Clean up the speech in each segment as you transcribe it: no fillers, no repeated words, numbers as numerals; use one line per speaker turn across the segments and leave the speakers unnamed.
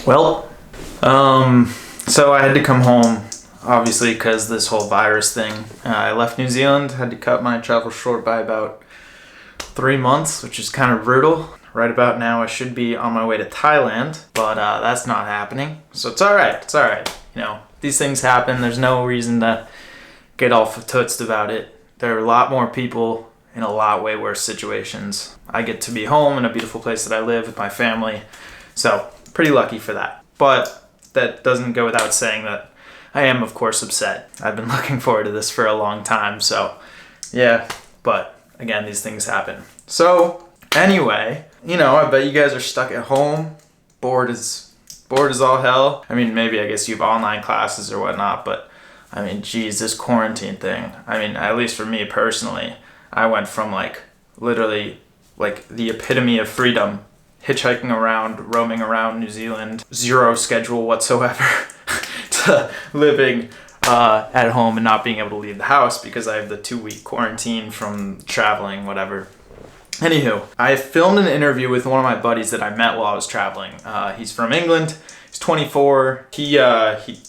Well, so I had to come home, obviously, because this whole virus thing. I left New Zealand, had to cut my travel short by about 3 months, which is kind of brutal. Right about now, I should be on my way to Thailand, but that's not happening. So it's all right. It's all right. You know, these things happen. There's no reason to get all tootsed about it. There are a lot more people in a lot way worse situations. I get to be home in a beautiful place that I live with my family, so pretty lucky for that. But that doesn't go without saying that I am, of course, upset. I've been looking forward to this for a long time, so yeah. But again, these things happen. So anyway, you know, I bet you guys are stuck at home, bored as all hell. I mean, maybe I guess you have online classes or whatnot, but I mean, geez, this quarantine thing. I mean, at least for me personally, I went from literally the epitome of freedom, hitchhiking around, roaming around New Zealand, zero schedule whatsoever, to living at home and not being able to leave the house because I have the 2-week quarantine from traveling, whatever. Anywho, I filmed an interview with one of my buddies that I met while I was traveling. He's from England. He's 24. He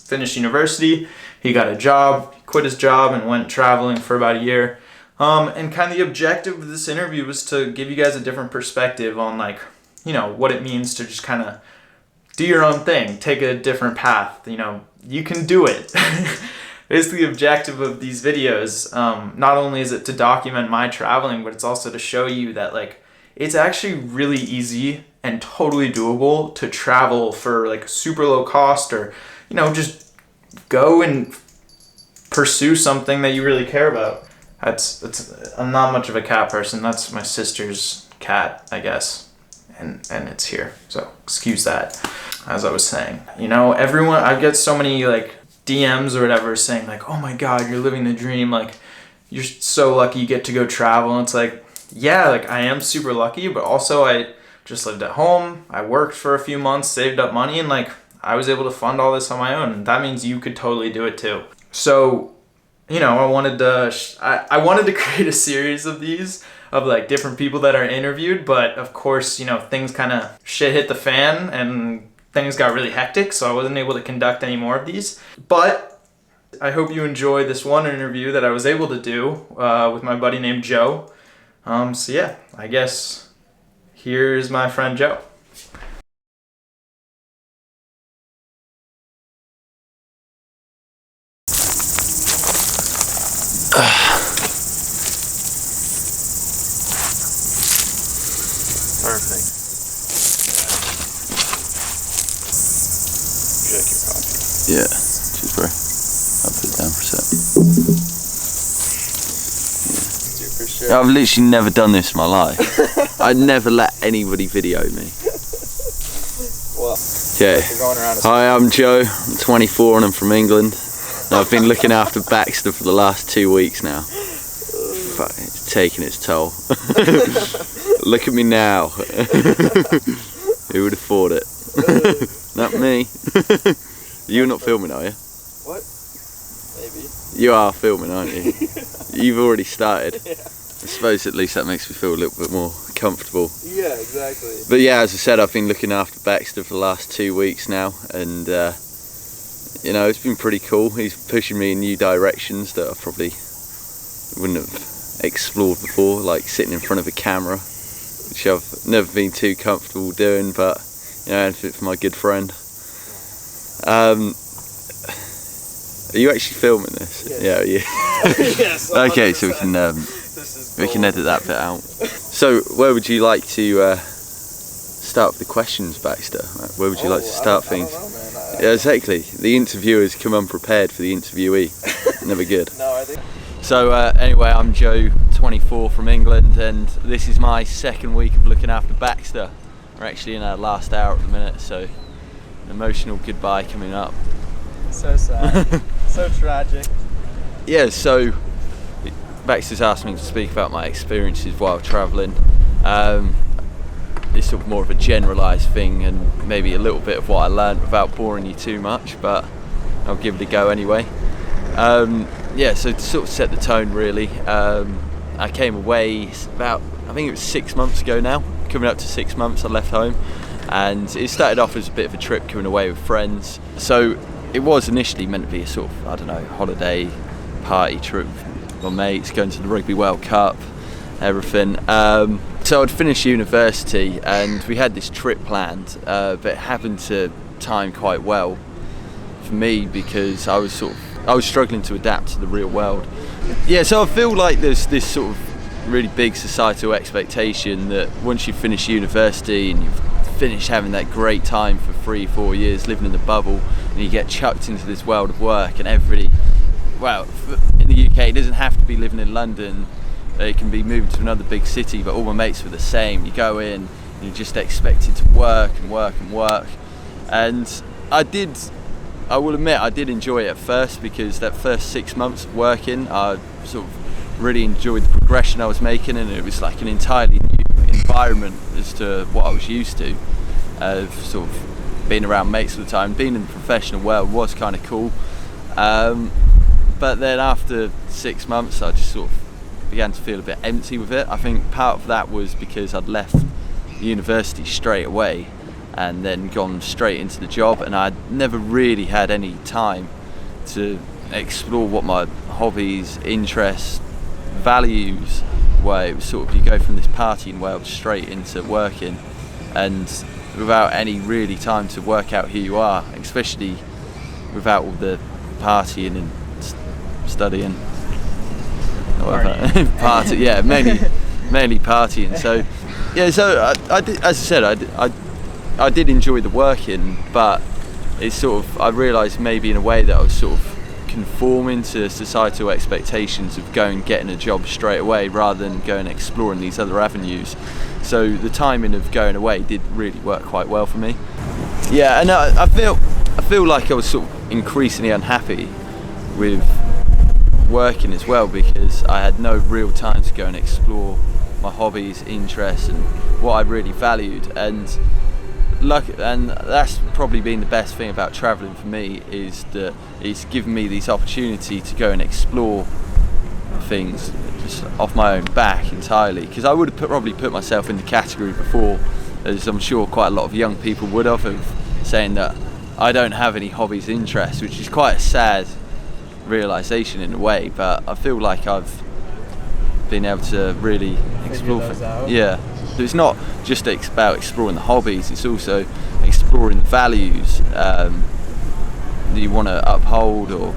finished university. He got a job, quit his job, and went traveling for about a year. And kind of the objective of this interview was to give you guys a different perspective on what it means to just kind of do your own thing, take a different path. You know, you can do it. It's the objective of these videos. Not only is it to document my traveling, but it's also to show you that it's actually really easy and totally doable to travel for super low cost, or just go and pursue something that you really care about. I'm not much of a cat person. That's my sister's cat, I guess, and it's here. So excuse that. As I was saying, everyone, I get so many DMs or whatever saying oh my God, you're living the dream. You're so lucky you get to go travel. And it's yeah, I am super lucky, but also I just lived at home. I worked for a few months, saved up money, and I was able to fund all this on my own. And that means you could totally do it too. So, I wanted to create a series of these of different people that are interviewed, but of course, things kind of shit hit the fan and things got really hectic, so I wasn't able to conduct any more of these. But I hope you enjoy this one interview that I was able to do with my buddy named Joe. So yeah, I guess here's my friend Joe. Perfect.
Yeah, cheers, bro. I'll put it down for a sec.
Super sure.
I've literally never done this in my life. I'd never let anybody video me.
Well,
okay. Hi, I'm Joe. I'm 24 and I'm from England. And I've been looking after Baxter for the last 2 weeks now. Fuck, it's taking its toll. Look at me now. Who would have thought it? Not me. You're not filming, are you?
What? Maybe.
You are filming, aren't you? You've already started.
Yeah.
I suppose at least that makes me feel a little bit more comfortable.
Yeah, exactly.
But yeah, as I said, I've been looking after Baxter for the last 2 weeks now, and it's been pretty cool. He's pushing me in new directions that I probably wouldn't have explored before, like sitting in front of a camera, which I've never been too comfortable doing, but anything for my good friend. Are you actually filming this?
Yes.
Yeah.
Yes.
Okay, so we can edit that bit out. So, where would you like to start with the questions, Baxter? Where would you like to start things?
I don't know, man.
Yeah, exactly. The interviewers come unprepared for the interviewee. Never good.
No, I think.
So anyway, I'm Joe, 24 from England, and this is my second week of looking after Baxter. We're actually in our last hour at the minute, so an emotional goodbye coming up.
So sad. So tragic.
Yeah, so Baxter's asked me to speak about my experiences while travelling. It's sort of more of a generalised thing and maybe a little bit of what I learned without boring you too much, but I'll give it a go anyway. So to sort of set the tone really, I came away about, I think it was 6 months ago now, coming up to 6 months I left home. And it started off as a bit of a trip coming away with friends. So it was initially meant to be a sort of, I don't know, holiday party trip with my mates, going to the Rugby World Cup, everything. So I'd finished university and we had this trip planned, but it happened to time quite well for me because I was struggling to adapt to the real world. Yeah, so I feel like there's this sort of really big societal expectation that once you finish university and you've finished having that great time for 3-4 years living in the bubble, and you get chucked into this world of work, and everybody, well, in the UK it doesn't have to be living in London, it can be moving to another big city, but all my mates were the same. You go in and you're just expected to work and work and work. And I will admit I did enjoy it at first, because that first 6 months of working I sort of really enjoyed the progression I was making, and it was like an entirely new environment as to what I was used to. Sort of being around mates all the time, being in the professional world was kind of cool. But then after 6 months I just sort of began to feel a bit empty with it. I think part of that was because I'd left university straight away and then gone straight into the job, and I'd never really had any time to explore what my hobbies, interests, values were. It was sort of, you go from this partying world straight into working, and without any really time to work out who you are, especially without all the partying and studying. Party, yeah, mainly partying. So yeah, so I did, as I said, I did enjoy the working, but it's sort of, I realised maybe in a way that I was sort of conforming to societal expectations of getting a job straight away rather than going exploring these other avenues. So the timing of going away did really work quite well for me. Yeah, and I feel like I was sort of increasingly unhappy with working as well, because I had no real time to go and explore my hobbies, interests, and what I really valued. And that's probably been the best thing about travelling for me, is that it's given me this opportunity to go and explore things just off my own back entirely. Because I would have probably put myself in the category before, as I'm sure quite a lot of young people would have, saying that I don't have any hobbies, interests, which is quite a sad realisation in a way. But I feel like I've been able to really explore yeah, so it's not just about exploring the hobbies, it's also exploring the values that you want to uphold, or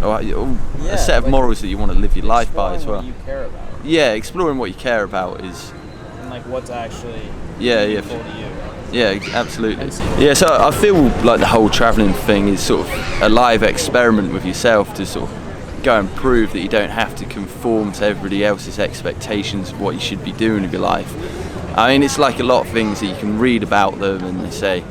a set of morals that you want to live your life by as well.
What you care about.
Yeah, exploring what you care about is,
and like what's actually
meaningful
to you.
Yeah, absolutely. Yeah, so I feel like the whole travelling thing is sort of a live experiment with yourself to sort of go and prove that you don't have to conform to everybody else's expectations of what you should be doing with your life. I mean, it's like a lot of things that you can read about them, and they say,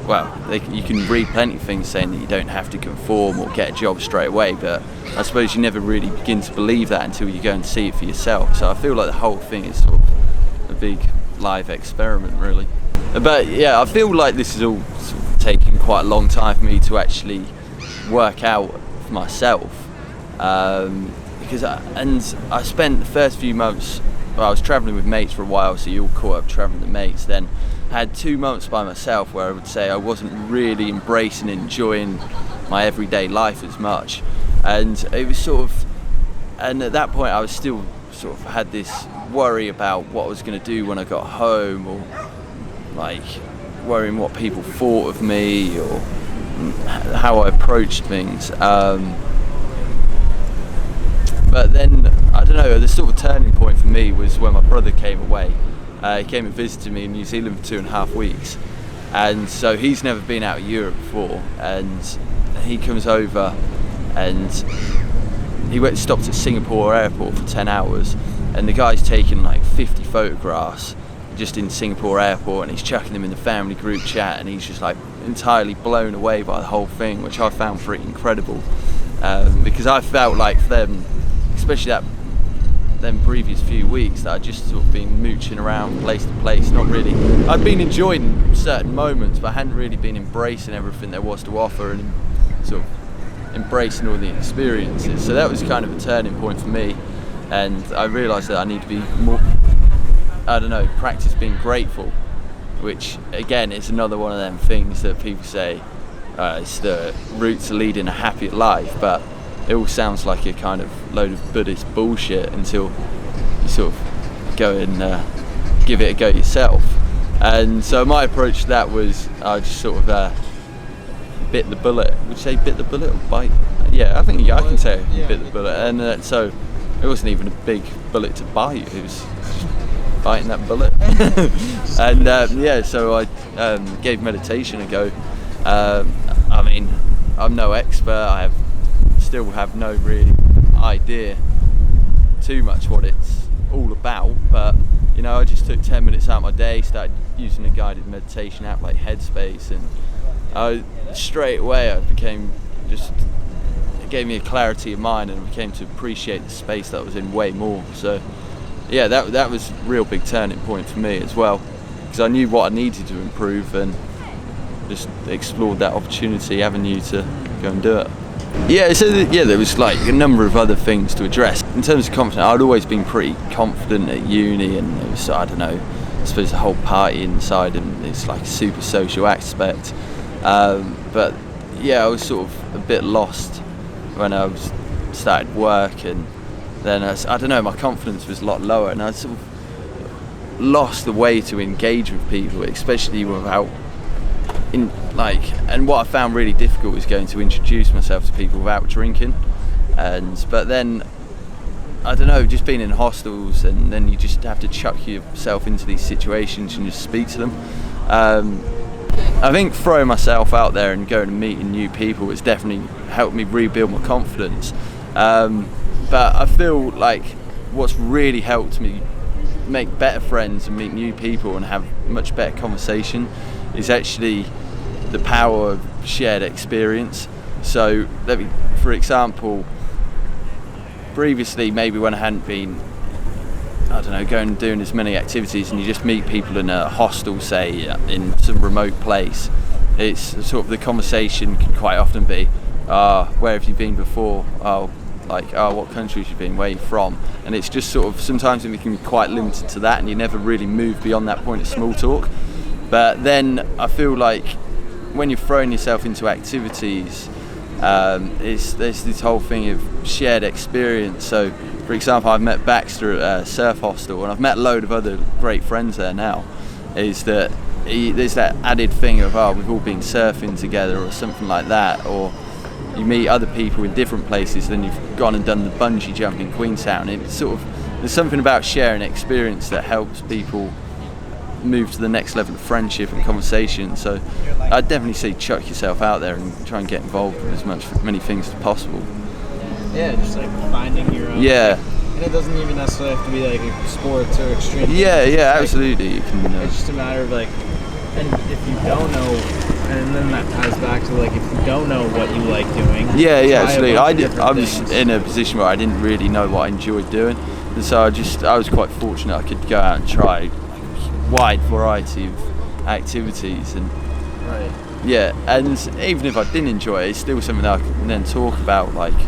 well, you can read plenty of things saying that you don't have to conform or get a job straight away, but I suppose you never really begin to believe that until you go and see it for yourself. So I feel like the whole thing is sort of a big live experiment, really. But yeah, I feel like this is all sort of taking quite a long time for me to actually work out for myself, because I spent the first few months, well, I was travelling with mates for a while, so you all caught up travelling with mates. Then I had 2 months by myself where I would say I wasn't really embracing and enjoying my everyday life as much, and it was sort of, and at that point I was still sort of had this worry about what I was going to do when I got home, or like worrying what people thought of me or how I approached things. But then, I don't know, the sort of turning point for me was when my brother came away. He came and visited me in New Zealand for 2.5 weeks, and so he's never been out of Europe before, and he comes over and he stopped at Singapore airport for 10 hours, and the guy's taking like 50 photographs just in Singapore airport, and he's chucking them in the family group chat, and he's just like entirely blown away by the whole thing, which I found pretty incredible, because I felt like for them, especially them previous few weeks, that I'd just sort of been mooching around place to place, not really, I'd been enjoying certain moments, but I hadn't really been embracing everything there was to offer and sort of embracing all the experiences. So that was kind of a turning point for me, and I realised that I need to be more, I don't know, practice being grateful which again is another one of them things that people say it's the route to leading a happier life, but it all sounds like a kind of load of Buddhist bullshit until you sort of go and give it a go yourself. And so my approach to that was I just sort of bit the bullet. Would you say bit the bullet or bite? Yeah, I think I can say bit the bullet. And so it wasn't even a big bullet to bite, it was just biting that bullet. And so I gave meditation a go. I mean, I'm no expert, I still have no real idea too much what it's all about, but you know, I just took 10 minutes out of my day, started using a guided meditation app like Headspace, and straight away it gave me a clarity of mind, and I became to appreciate the space that I was in way more. So yeah, that was a real big turning point for me as well, because I knew what I needed to improve and just explored that opportunity avenue to go and do it. Yeah, so there was like a number of other things to address. In terms of confidence, I'd always been pretty confident at uni, and it was, I don't know, I suppose the whole party inside, and it's like a super social aspect. But yeah, I was sort of a bit lost when I started work, and then I don't know, my confidence was a lot lower, and I sort of lost the way to engage with people, especially without and what I found really difficult was going to introduce myself to people without drinking. But then I don't know, just being in hostels, and then you just have to chuck yourself into these situations and just speak to them. I think throwing myself out there and going and meeting new people has definitely helped me rebuild my confidence. But I feel like what's really helped me make better friends and meet new people and have much better conversation is actually the power of shared experience. So for example, previously maybe when I hadn't been, I don't know, going and doing as many activities, and you just meet people in a hostel, say in some remote place, it's sort of the conversation can quite often be, where have you been before? What countries you've been, where you're from? And it's just sort of, sometimes it can be quite limited to that, and you never really move beyond that point of small talk. But then I feel like when you're throwing yourself into activities, there's this whole thing of shared experience. So for example, I've met Baxter at a surf hostel, and I've met a load of other great friends there now. Is that there's that added thing of, we've all been surfing together or something like that, or you meet other people in different places, then you've gone and done the bungee jump in Queenstown. It's sort of, there's something about sharing experience that helps people move to the next level of friendship and conversation. So I'd definitely say chuck yourself out there and try and get involved with many things as possible.
Yeah, just like finding your own.
Yeah.
And it doesn't even necessarily have to be like a sports or extreme.
Yeah, absolutely. You can.
It's just a matter of like, and if you don't know, and then that ties back to like, if you don't know what you like doing.
Yeah, absolutely. I was in a position where I didn't really know what I enjoyed doing, and so I was quite fortunate I could go out and try wide variety of activities, and and even if I didn't enjoy it, it's still something that I can then talk about, like,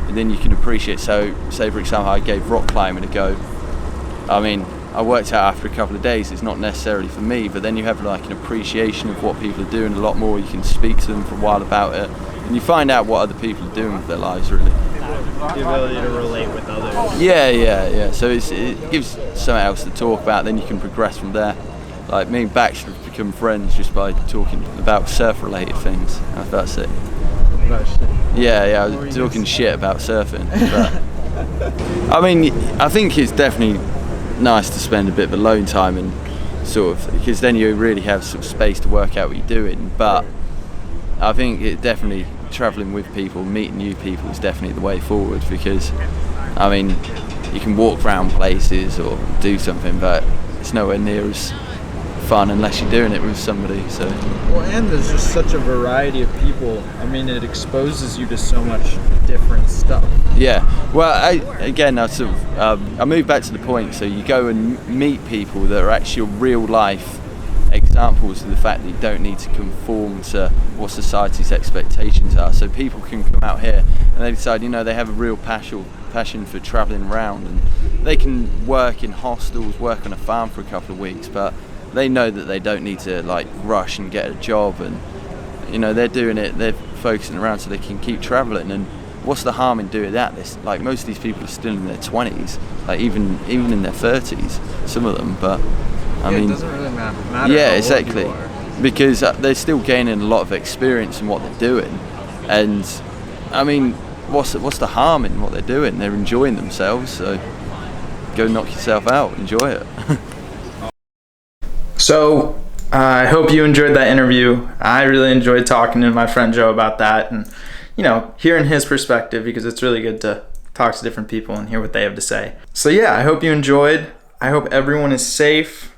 and then you can appreciate. So say for example, I gave rock climbing a go. I mean, I worked out after a couple of days it's not necessarily for me, but then you have like an appreciation of what people are doing a lot more. You can speak to them for a while about it, and you find out what other people are doing with their lives, really.
The ability to relate with others.
Yeah. So it gives something else to talk about, then you can progress from there. Like me and Baxter have become friends just by talking about surf-related things. That's it. Yeah, I was talking shit about surfing. But, I mean, I think it's definitely nice to spend a bit of alone time, and sort of, because then you really have some space to work out what you're doing. But I think it definitely, travelling with people, meeting new people is definitely the way forward, because I mean, you can walk around places or do something, but it's nowhere near as fun unless you're doing it with somebody. So
and there's just such a variety of people. I mean, it exposes you to so much different stuff.
Yeah, well, I moved back to the point, so you go and meet people that are actually real life examples of the fact that you don't need to conform to what society's expectations are. So people can come out here and they decide, they have a real passion for travelling around, and they can work in hostels, work on a farm for a couple of weeks, but they know that they don't need to like rush and get a job, and you know, they're doing it, they're focusing around so they can keep traveling. And what's the harm in doing that? This, like, most of these people are still in their 20s, like even in their 30s, some of them. But I mean,
it doesn't really matter.
Yeah,
how
exactly.
old you are.
Because they're still gaining a lot of experience in what they're doing, and I mean, what's the harm in what they're doing? They're enjoying themselves, so go knock yourself out, enjoy it.
So I hope you enjoyed that interview. I really enjoyed talking to my friend Joe about that, and you know, hearing his perspective, because it's really good to talk to different people and hear what they have to say. So yeah, I hope you enjoyed. I hope everyone is safe,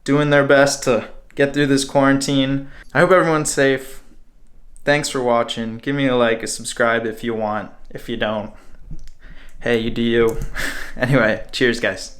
doing their best to get through this quarantine. I hope everyone's safe. Thanks for watching. Give me a like, a subscribe if you want. If you don't, hey, you do you. Anyway, cheers guys.